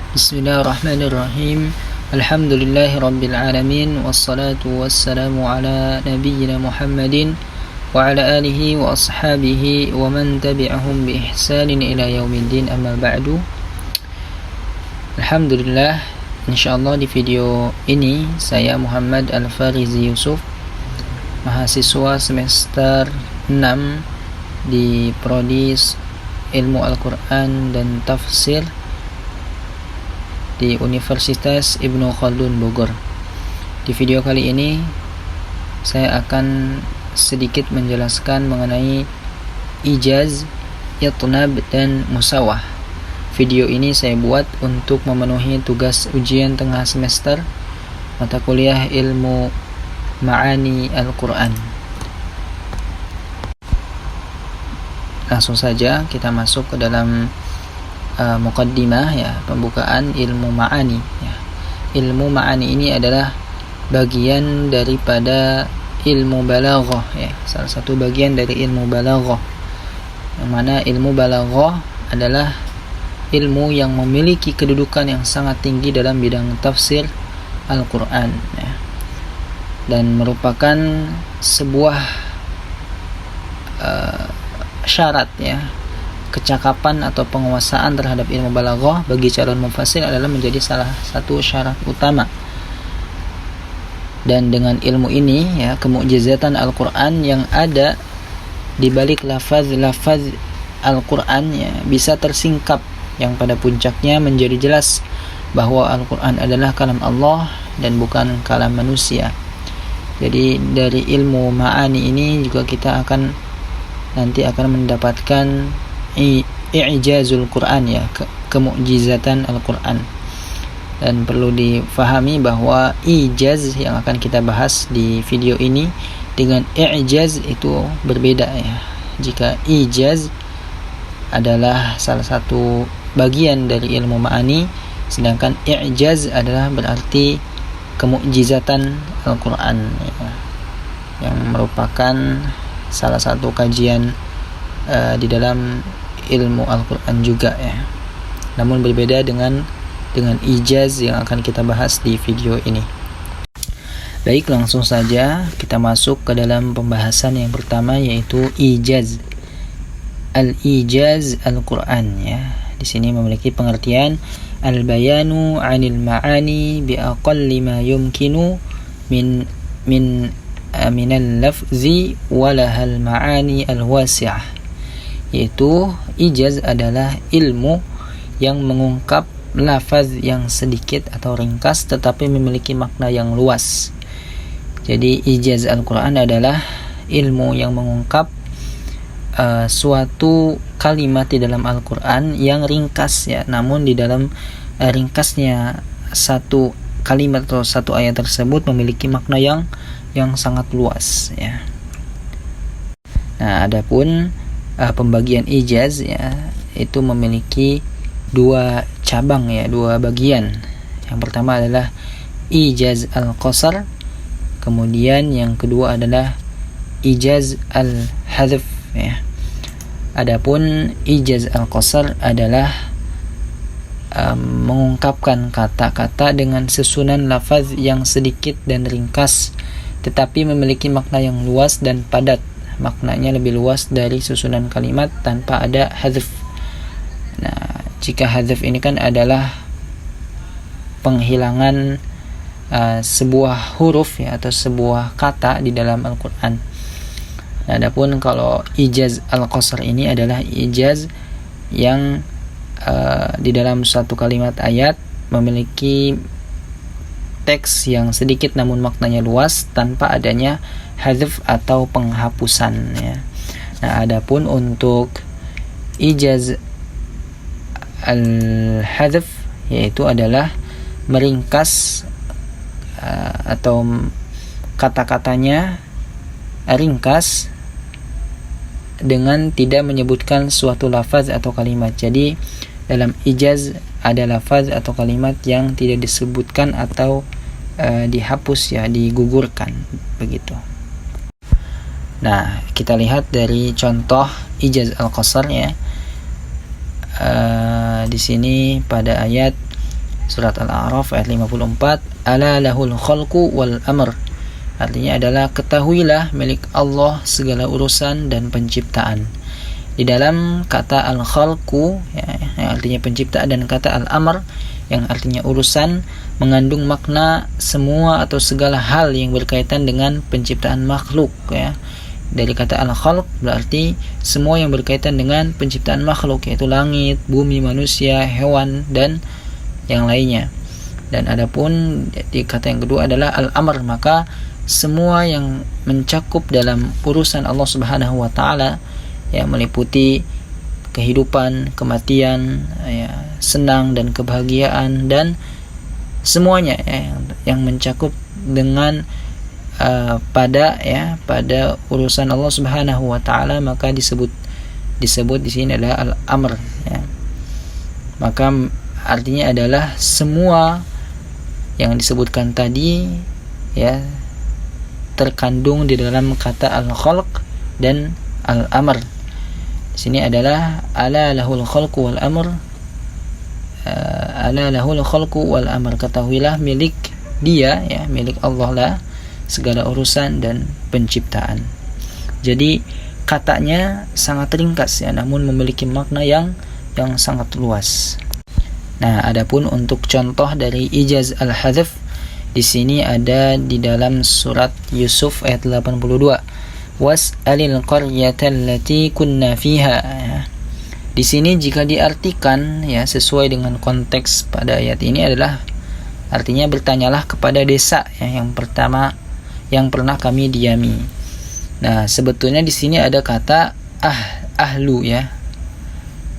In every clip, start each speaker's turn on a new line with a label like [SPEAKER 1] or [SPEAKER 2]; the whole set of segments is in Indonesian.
[SPEAKER 1] Bismillahirrahmanirrahim. Alhamdulillahi alamin. Wassalatu wassalamu ala nabiyyina Muhammadin wa ala alihi wa ashabihi wa man tabi'ahum bi ihsanin ila yaumiddin, amma ba'du. Alhamdulillah, insyaallah di video ini saya Muhammad Al-Farizi Yusuf, mahasiswa semester 6 di Prodi Ilmu Al-Quran dan Tafsir di Universitas Ibnu Khaldun Bogor. Di video kali ini saya akan sedikit menjelaskan mengenai ijaz, itnab, dan musawah. Video ini saya buat untuk memenuhi tugas ujian tengah semester mata kuliah ilmu ma'ani Al-Quran. Langsung saja kita masuk ke dalam muqaddimah, ya, pembukaan ilmu ma'ani, ya. Ilmu ma'ani ini adalah bagian daripada ilmu balaghah, ya, salah satu bagian dari ilmu balaghah, yang mana ilmu balaghah adalah ilmu yang memiliki kedudukan yang sangat tinggi dalam bidang tafsir Al-Quran, ya, dan merupakan sebuah syarat, ya, kecakapan atau penguasaan terhadap ilmu balaghah bagi calon mufassir adalah menjadi salah satu syarat utama. Dan dengan ilmu ini, ya, kemukjizatan Al-Quran yang ada di balik lafaz-lafaz Al-Quran, ya, bisa tersingkap, yang pada puncaknya menjadi jelas bahwa Al-Quran adalah kalam Allah dan bukan kalam manusia. Jadi dari ilmu ma'ani ini juga kita nanti akan mendapatkan i'jazul Quran, ya, kemukjizatan Al-Quran. Dan perlu difahami bahwa ijaz yang akan kita bahas di video ini dengan i'jaz itu berbeda, ya. Jika ijaz adalah salah satu bagian dari ilmu ma'ani, sedangkan i'jaz adalah berarti kemukjizatan Al-Quran, ya, yang merupakan salah satu kajian di dalam ilmu Al-Quran juga, ya. Namun berbeda dengan ijaz yang akan kita bahas di video ini. Baik, langsung saja kita masuk ke dalam pembahasan yang pertama, yaitu ijaz. Al-ijaz Al-Quran, ya, di sini memiliki pengertian al-bayanu 'anil ma'ani bi aqalli ma yumkinu min al-lafzi wa lahal ma'ani al-wasi'ah. Yaitu ijaz adalah ilmu yang mengungkap lafaz yang sedikit atau ringkas tetapi memiliki makna yang luas. Jadi ijaz Al-Quran adalah ilmu yang mengungkap suatu kalimat di dalam Al-Quran yang ringkas, ya, namun di dalam ringkasnya satu kalimat atau satu ayat tersebut memiliki makna yang sangat luas, ya. Nah, adapun pembagian ijaz, ya, itu memiliki dua cabang, ya, dua bagian. Yang pertama adalah ijaz al-qasar, kemudian yang kedua adalah ijaz al-hadf, ya. Adapun ijaz al-qasar adalah mengungkapkan kata-kata dengan susunan lafaz yang sedikit dan ringkas tetapi memiliki makna yang luas dan padat. Maknanya lebih luas dari susunan kalimat tanpa ada hadf. Nah, jika hadf ini kan adalah penghilangan sebuah huruf, ya, atau sebuah kata di dalam Al-Quran. Nah, adapun kalau ijaz al-qasar ini adalah ijaz yang di dalam suatu kalimat ayat memiliki teks yang sedikit namun maknanya luas tanpa adanya hadf atau penghapusan, ya. Nah, adapun untuk ijaz al-hadf, yaitu adalah meringkas atau kata-katanya ringkas dengan tidak menyebutkan suatu lafaz atau kalimat. Jadi dalam ijaz ada lafaz atau kalimat yang tidak disebutkan atau dihapus, ya, digugurkan, begitu. Nah, kita lihat dari contoh ijaz al-qasar, ya. Di sini pada ayat Surat Al-A'raf ayat 54, ala lahul khalqu wal amr. Artinya adalah ketahuilah milik Allah segala urusan dan penciptaan. Di dalam kata al-khalqu ya, yang artinya penciptaan, dan kata al-amr yang artinya urusan, mengandung makna semua atau segala hal yang berkaitan dengan penciptaan makhluk ya. Dari kata al-khalq berarti semua yang berkaitan dengan penciptaan makhluk, yaitu langit, bumi, manusia, hewan, dan yang lainnya. Dan adapun di kata yang kedua adalah al-amr, maka semua yang mencakup dalam urusan Allah Subhanahu wa taala ya, meliputi kehidupan, kematian, ya, senang dan kebahagiaan, dan semuanya ya, yang mencakup dengan pada urusan Allah Subhanahu wa taala, maka disebut di sini adalah al-amr ya. Maka artinya adalah semua yang disebutkan tadi ya terkandung di dalam kata al-khalq dan al-amr. Di sini adalah ala lahul khalqu wal amr, ala lahul khalqu wal amr, ketahuilah milik dia ya, milik Allah lah segala urusan dan penciptaan. Jadi katanya sangat ringkas ya, namun memiliki makna yang sangat luas. Nah, adapun untuk contoh dari ijaz al-hadzf di sini ada di dalam surat Yusuf ayat 82. Was'alil qaryata allati kunna fiha. Di sini jika diartikan ya sesuai dengan konteks pada ayat ini adalah artinya bertanyalah kepada desa ya, yang pertama yang pernah kami diami. Nah, sebetulnya di sini ada kata ahlu ya.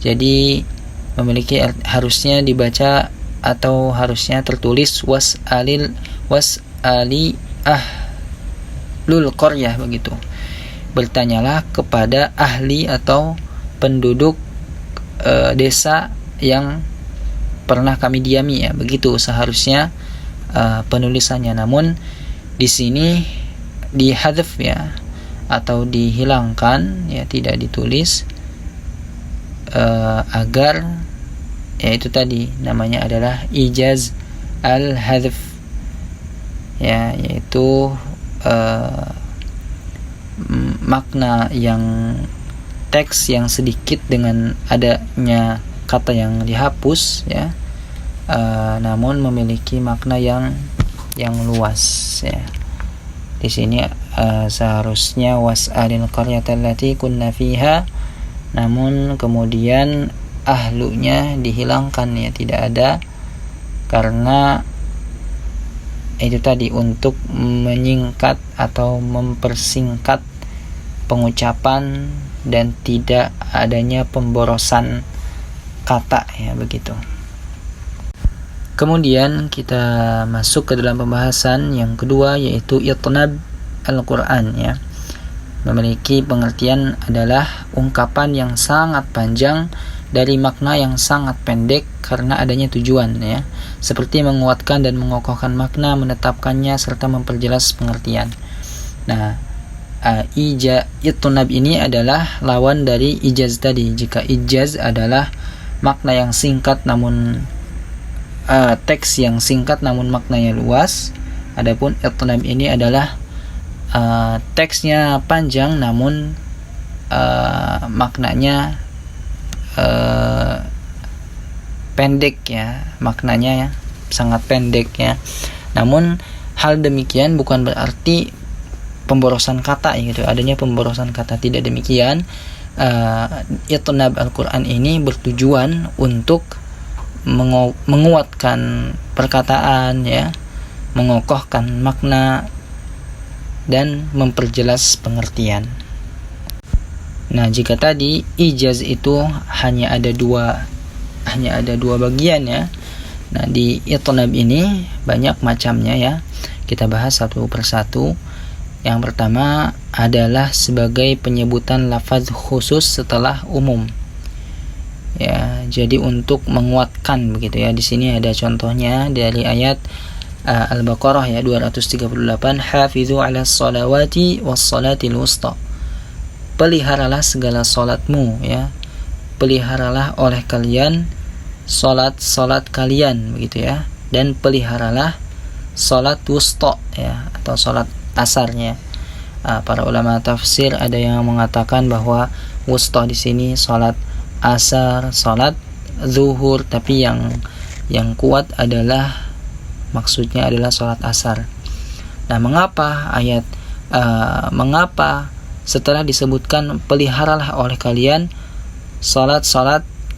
[SPEAKER 1] Jadi memiliki harusnya dibaca atau harusnya tertulis was'ali ahlul qaryah begitu. Bertanyalah kepada ahli atau penduduk desa yang pernah kami diami ya. Begitu seharusnya penulisannya. Namun di sini dihadzf ya, atau dihilangkan ya, tidak ditulis agar ya itu tadi namanya adalah ijaz al-hadzf ya, yaitu makna yang teks yang sedikit dengan adanya kata yang dihapus ya, namun memiliki makna yang luas ya. Di sini seharusnya was'alil qaryata allati kunna fiha, namun kemudian ahlunya dihilangkan ya, tidak ada, karena itu tadi untuk menyingkat atau mempersingkat pengucapan dan tidak adanya pemborosan kata ya, begitu. Kemudian kita masuk ke dalam pembahasan yang kedua, yaitu itnab al-Quran ya. Memiliki pengertian adalah ungkapan yang sangat panjang dari makna yang sangat pendek karena adanya tujuan ya, seperti menguatkan dan mengokohkan makna, menetapkannya serta memperjelas pengertian. Nah, itnab ini adalah lawan dari ijaz tadi. Jika ijaz adalah makna yang singkat namun teks yang singkat namun maknanya luas, adapun itnab ini adalah teksnya panjang namun maknanya pendek ya, maknanya ya, sangat pendek ya. Namun hal demikian bukan berarti pemborosan kata gitu, adanya pemborosan kata, tidak demikian. Itnab Al-Quran ini bertujuan untuk menguatkan perkataan ya, mengokohkan makna dan memperjelas pengertian. Nah, jika tadi ijaz itu hanya ada dua bagian ya. Nah, di itnab ini banyak macamnya ya. Kita bahas satu persatu. Yang pertama adalah sebagai penyebutan lafaz khusus setelah umum. Ya, jadi untuk menguatkan begitu ya. Di sini ada contohnya dari ayat Al-Baqarah ya 238, hafizu 'alas salawati was salatil wusta. Peliharalah segala salatmu ya. Peliharalah oleh kalian salat kalian, begitu ya, dan peliharalah salat wusta ya, atau salat asarnya. Para ulama tafsir ada yang mengatakan bahwa wusta di sini salat asar, salat zuhur, tapi yang kuat adalah maksudnya adalah salat asar. Nah, mengapa setelah disebutkan peliharalah oleh kalian salat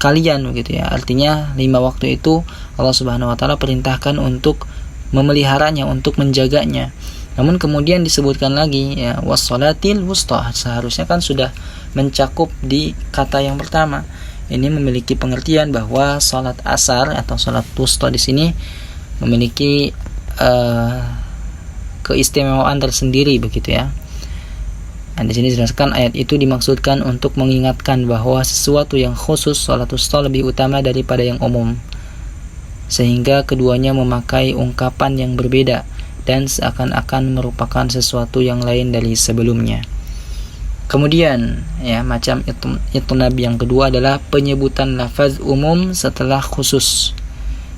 [SPEAKER 1] kalian, begitu ya. Artinya 5 waktu itu Allah Subhanahu wa taala perintahkan untuk memeliharanya, untuk menjaganya. Namun kemudian disebutkan lagi ya, wassalatil wusta, seharusnya kan sudah mencakup di kata yang pertama. Ini memiliki pengertian bahwa salat asar atau salat wusta di sini memiliki keistimewaan tersendiri, begitu ya. Nah, di sini dijelaskan ayat itu dimaksudkan untuk mengingatkan bahwa sesuatu yang khusus, salat wusta, lebih utama daripada yang umum, sehingga keduanya memakai ungkapan yang berbeda dan seakan-akan merupakan sesuatu yang lain dari sebelumnya. Kemudian ya, macam itu nabi yang kedua adalah penyebutan lafaz umum setelah khusus.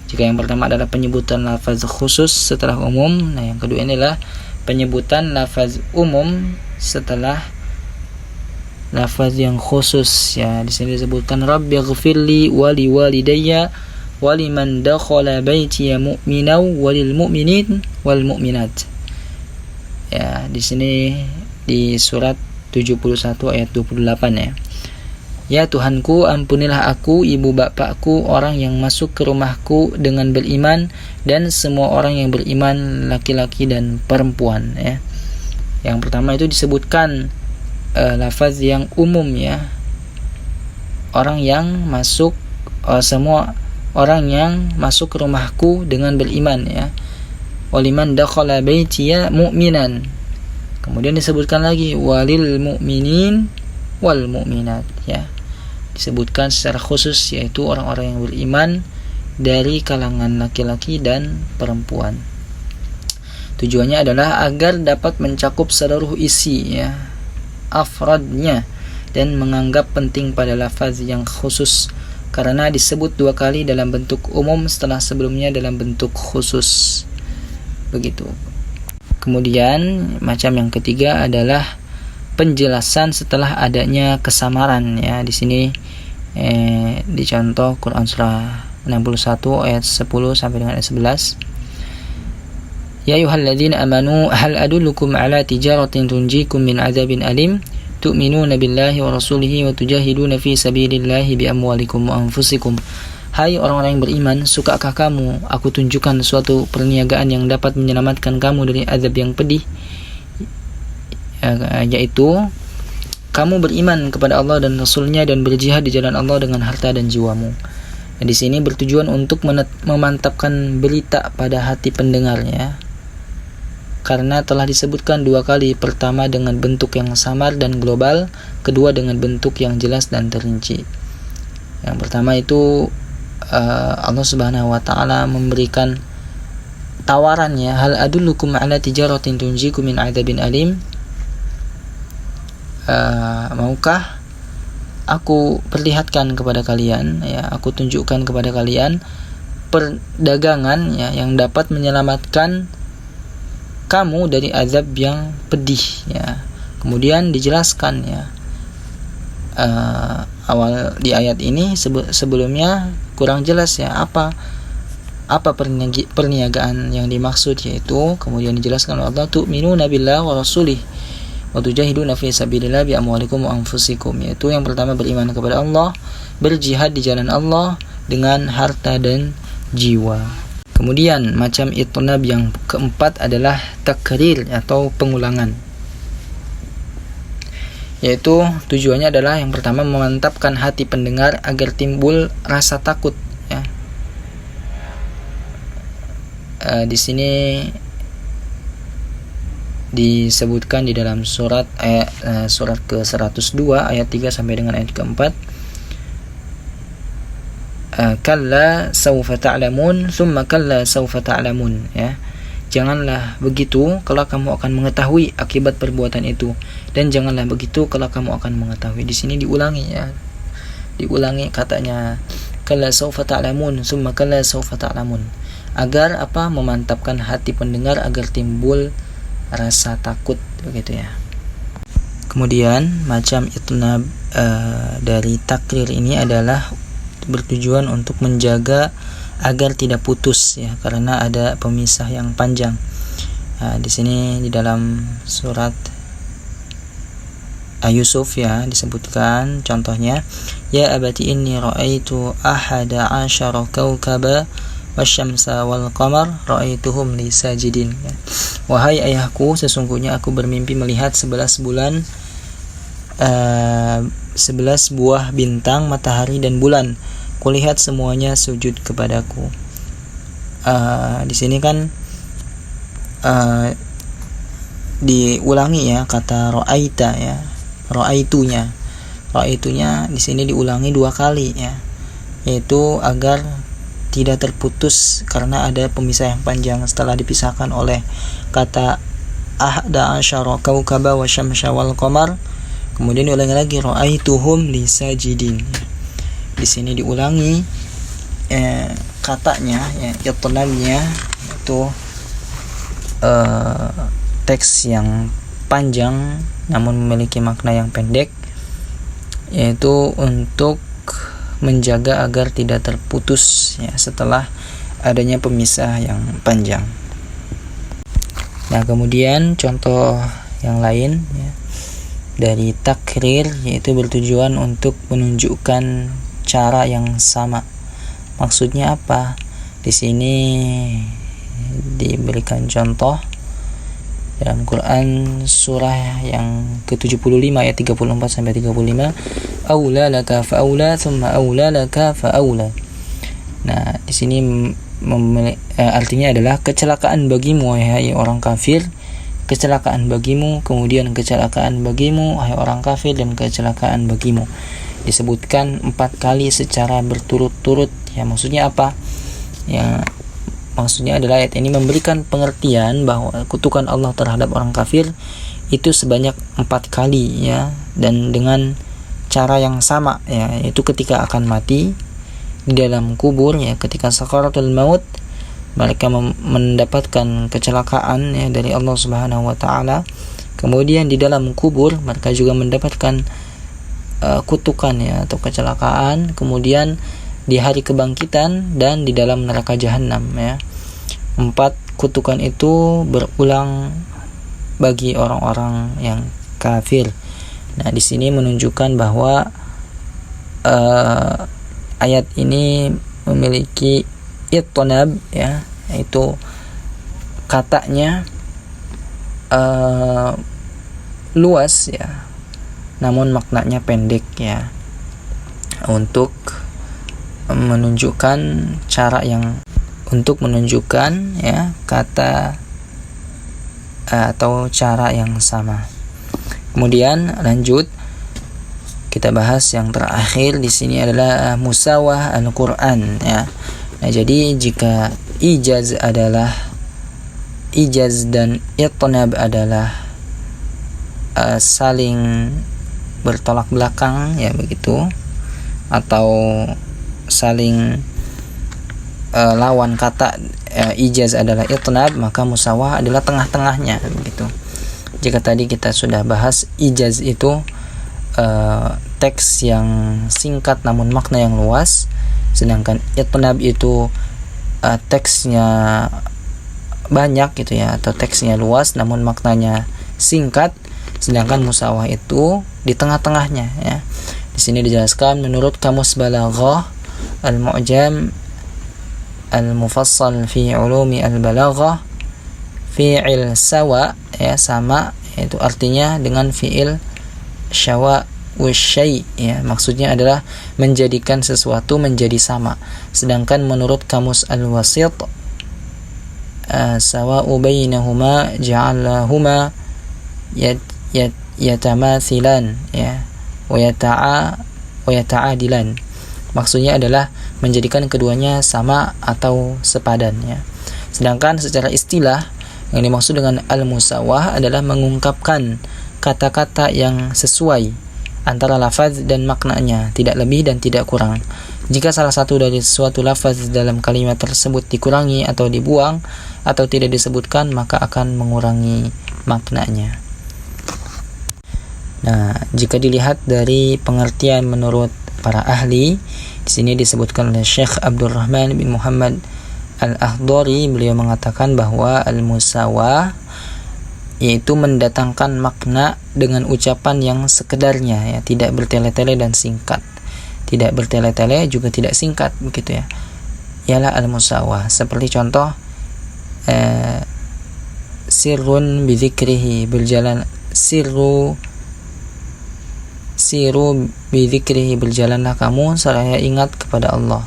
[SPEAKER 1] Jika yang pertama adalah penyebutan lafaz khusus setelah umum, nah yang kedua ini adalah penyebutan lafaz umum setelah lafaz yang khusus ya. Di sini disebutkan Rabbighfirli wa liwalidayya wa liman dakhala baitiya mu'minan walil mu'minin wal mu'minat. Ya, di sini di surat 71 ayat 28 ya. Ya Tuhanku, ampunilah aku, ibu bapakku, orang yang masuk ke rumahku dengan beriman, dan semua orang yang beriman, laki-laki dan perempuan ya. Yang pertama itu disebutkan lafaz yang umum ya. Orang yang masuk, semua orang yang masuk ke rumahku dengan beriman ya. Waliman dakhala baitiya mu'minan. Kemudian disebutkan lagi walil mu'minin wal mu'minat ya. Disebutkan secara khusus, yaitu orang-orang yang beriman dari kalangan laki-laki dan perempuan. Tujuannya adalah agar dapat mencakup seluruh isi ya, afradnya, dan menganggap penting pada lafaz yang khusus karena disebut 2 kali dalam bentuk umum setelah sebelumnya dalam bentuk khusus. Begitu. Kemudian macam yang ketiga adalah penjelasan setelah adanya kesamaran ya. Di sini dicontoh Quran surah 61 ayat 10 sampai dengan ayat 11. Ya ayyuhalladzina amanu hal adullukum ala tijaratin tunjikum min adzabin alim tu'minuna billahi wa rasulihi wa tujahiduna fi sabilillahi bi amwalikum wa anfusikum. Hai orang-orang yang beriman, sukakah kamu aku tunjukkan suatu perniagaan yang dapat menyelamatkan kamu dari azab yang pedih, yaitu kamu beriman kepada Allah dan Rasulnya dan berjihad di jalan Allah dengan harta dan jiwamu. Di sini bertujuan untuk memantapkan berita pada hati pendengarnya, karena telah disebutkan 2 kali, pertama dengan bentuk yang samar dan global, kedua dengan bentuk yang jelas dan terinci. Yang pertama itu Allah Subhanahu wa taala memberikan tawarannya, hal adullukum ala tijaratin tunjikum min adzabin alim. Maukah aku perlihatkan kepada kalian ya, aku tunjukkan kepada kalian perdagangan ya yang dapat menyelamatkan kamu dari azab yang pedih ya. Kemudian dijelaskan ya, awal di ayat ini sebelumnya kurang jelas ya apa perniagaan yang dimaksud, yaitu kemudian dijelaskan Allah tu'minuna billahi wa rasulih wa tujahiduna fi sabilillah bi amwalikum wa anfusikum, yaitu yang pertama beriman kepada Allah, berjihad di jalan Allah dengan harta dan jiwa. Kemudian macam itnab yang keempat adalah takrir atau pengulangan, yaitu tujuannya adalah yang pertama memantapkan hati pendengar agar timbul rasa takut ya. Di sini disebutkan di dalam surat ke-102 ayat 3 sampai dengan ayat ke-4. Kalla sawfa ta'lamun thumma kalla sawfa ta'lamun ya. Janganlah begitu kalau kamu akan mengetahui akibat perbuatan itu, dan janganlah begitu kalau kamu akan mengetahui. Di sini diulangi ya. Diulangi katanya kalla sawfa ta'lamun, summa kalla sawfa ta'lamun. Agar apa? Memantapkan hati pendengar agar timbul rasa takut, begitu ya. Kemudian macam itnab dari takrir ini adalah bertujuan untuk menjaga agar tidak putus ya, karena ada pemisah yang panjang. Di sini di dalam surat Yusuf ya disebutkan contohnya, ya abati inni ra'aitu ahada asyara kawkaba wasyamsa wal qamar ra'aituhum li sajidin ya. Wahai ayahku, sesungguhnya aku bermimpi melihat 11 buah bintang, matahari dan bulan. Kulihat semuanya sujud kepadaku. Di sini kan diulangi ya kata ra'aita ya. Ra'aitunya di sini diulangi 2 kali ya, yaitu agar tidak terputus karena ada pemisah yang panjang setelah dipisahkan oleh kata ahda asyara kaukaba wa syamsa wal qamar. Kemudian diulangi lagi ra'aituhum li sajidin. Di sini diulangi katanya ya, itnabnya itu teks yang panjang namun memiliki makna yang pendek, yaitu untuk menjaga agar tidak terputus ya setelah adanya pemisah yang panjang. Nah, kemudian contoh yang lain ya, dari takrir, yaitu bertujuan untuk menunjukkan cara yang sama. Maksudnya apa? Di sini diberikan contoh dalam Quran surah yang ke-75 ayat 34 sampai 35, aula laka fa'aula thumma aula laka fa'aula. Nah, di sini artinya adalah kecelakaan bagimu wahai orang kafir, kecelakaan bagimu, kemudian kecelakaan bagimu wahai orang kafir, dan kecelakaan bagimu. Disebutkan 4 kali secara berturut-turut ya. Maksudnya apa? Ya, maksudnya adalah ayat ini memberikan pengertian bahwa kutukan Allah terhadap orang kafir itu sebanyak 4 kali ya, dan dengan cara yang sama ya, yaitu ketika akan mati di dalam kubur ya, ketika sakaratul maut mereka mendapatkan kecelakaan ya dari Allah Subhanahu wa taala. Kemudian di dalam kubur mereka juga mendapatkan kutukan ya atau kecelakaan. Kemudian di hari kebangkitan dan di dalam neraka jahanam ya. 4 kutukan itu berulang bagi orang-orang yang kafir. Nah, di sini menunjukkan bahwa ayat ini memiliki itnab ya, yaitu katanya luas ya, namun maknanya pendek ya, untuk menunjukkan cara yang untuk menunjukkan ya kata atau cara yang sama. Kemudian lanjut kita bahas yang terakhir di sini adalah musawah Al-Qur'an ya. Nah, jadi jika ijaz dan itnab adalah saling bertolak belakang ya begitu, atau saling lawan kata, ijaz adalah itnab, maka musawah adalah tengah-tengahnya begitu. Jika tadi kita sudah bahas ijaz itu teks yang singkat namun makna yang luas, sedangkan itnab itu teksnya banyak gitu ya, atau teksnya luas namun maknanya singkat, sedangkan musawah itu di tengah-tengahnya ya. Di sini dijelaskan menurut Kamus Balaghah Al-Mu'jam Al-Mufassal fi Ulumi Al-Balaghah, fi'il sawa ya sama, itu artinya dengan fi'il syawa wasyai ya, maksudnya adalah menjadikan sesuatu menjadi sama. Sedangkan menurut Kamus Al-Wasit sawa'u bainahuma ja'alahuma yatamathilan ya wa yata'adilan, maksudnya adalah menjadikan keduanya sama atau sepadan ya. Sedangkan secara istilah yang dimaksud dengan al-musawah adalah mengungkapkan kata-kata yang sesuai antara lafaz dan maknanya, tidak lebih dan tidak kurang. Jika salah satu dari suatu lafaz dalam kalimat tersebut dikurangi atau dibuang atau tidak disebutkan, maka akan mengurangi maknanya. Nah, jika dilihat dari pengertian menurut para ahli, di sini disebutkan oleh Syekh Abdurrahman bin Muhammad Al-Akhdari, beliau mengatakan bahwa al-musawah yaitu mendatangkan makna dengan ucapan yang sekedarnya, ya, tidak bertele-tele dan singkat. Tidak bertele-tele juga tidak singkat, begitu ya. Ialah al-musawah. Seperti contoh sirrun bidzikrihi, berjalan siru bidzikrihi, berjalanlah kamu seraya ingat kepada Allah.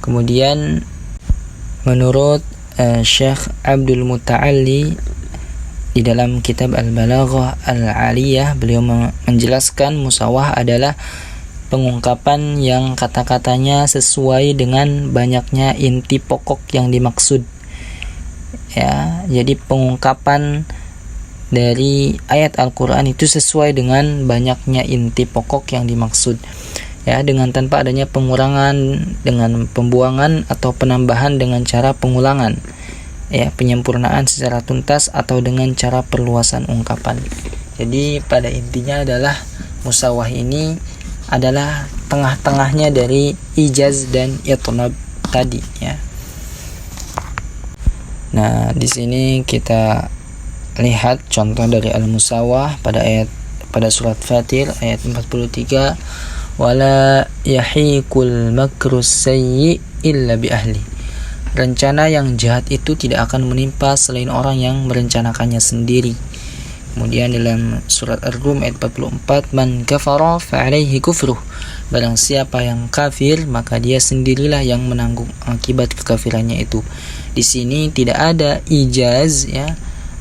[SPEAKER 1] Kemudian menurut Syekh Abdul Muta'alli di dalam kitab Al-Balaghah Al-Aliyah, beliau menjelaskan musawah adalah pengungkapan yang kata-katanya sesuai dengan banyaknya inti pokok yang dimaksud. Ya, jadi pengungkapan dari ayat Al-Quran itu sesuai dengan banyaknya inti pokok yang dimaksud, ya, dengan tanpa adanya pengurangan, dengan pembuangan atau penambahan dengan cara pengulangan, ya, penyempurnaan secara tuntas atau dengan cara perluasan ungkapan. Jadi pada intinya adalah musawah ini adalah tengah-tengahnya dari ijaz dan itnab tadi, ya. Nah, di sini kita lihat contoh dari al-musawah pada surat Fatir ayat 43, wala yahiqul makrus sayyi illa bi ahli. Rencana yang jahat itu tidak akan menimpa selain orang yang merencanakannya sendiri. Kemudian dalam surat Ar-Rum ayat 44, man kafara fa alaihi kufruh. Barang siapa yang kafir, maka dia sendirilah yang menanggung akibat kekafirannya itu. Di sini tidak ada ijaz, ya,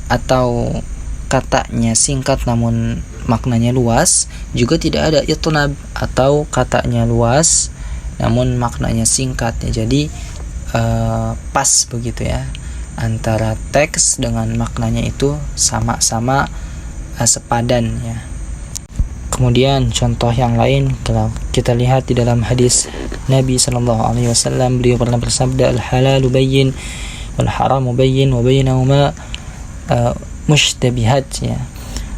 [SPEAKER 1] atau katanya singkat namun maknanya luas, juga tidak ada itnab atau katanya luas namun maknanya singkat, ya. Jadi pas begitu, ya, antara teks dengan maknanya itu sama-sama sepadan, ya. Kemudian contoh yang lain, kalau kita lihat di dalam hadis Nabi SAW, beliau pernah bersabda, al-halalu bayyin wal haramu bayyin wa bainahuma mushtabihat, ya.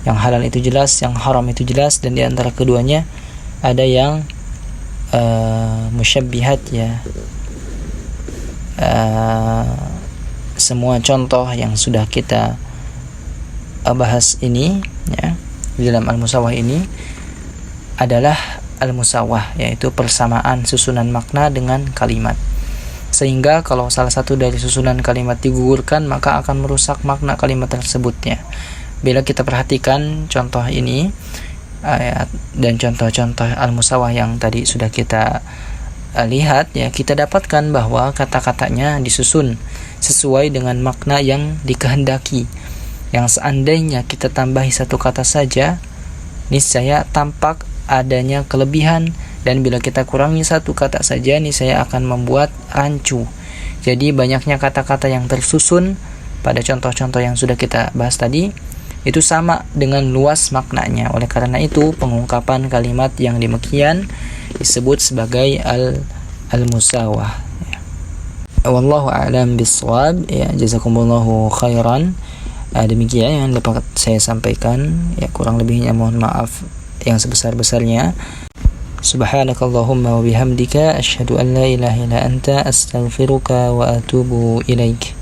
[SPEAKER 1] Yang halal itu jelas, yang haram itu jelas, dan di antara keduanya ada yang musyabbihat, ya. Semua contoh yang sudah kita bahas ini, ya, di dalam al-musawah ini adalah al-musawah, yaitu persamaan susunan makna dengan kalimat. Sehingga kalau salah satu dari susunan kalimat digugurkan, maka akan merusak makna kalimat tersebutnya. Bila kita perhatikan contoh ini dan contoh-contoh al-musawah yang tadi sudah kita lihat, ya, kita dapatkan bahwa kata-katanya disusun sesuai dengan makna yang dikehendaki. Yang seandainya kita tambahi satu kata saja, niscaya tampak adanya kelebihan, dan bila kita kurangi satu kata saja, niscaya akan membuat rancu. Jadi banyaknya kata-kata yang tersusun pada contoh-contoh yang sudah kita bahas tadi itu sama dengan luas maknanya. Oleh karena itu pengungkapan kalimat yang demikian disebut sebagai al-musawah, ya. Wallahu a'lam bissawab, ya. Jazakumullahu khairan. Demikian yang dapat saya sampaikan, ya, kurang lebihnya mohon maaf yang sebesar-besarnya. Subhanakallahumma wa bihamdika asyhadu an la ilaha illa anta astaghfiruka wa atubu ilaik.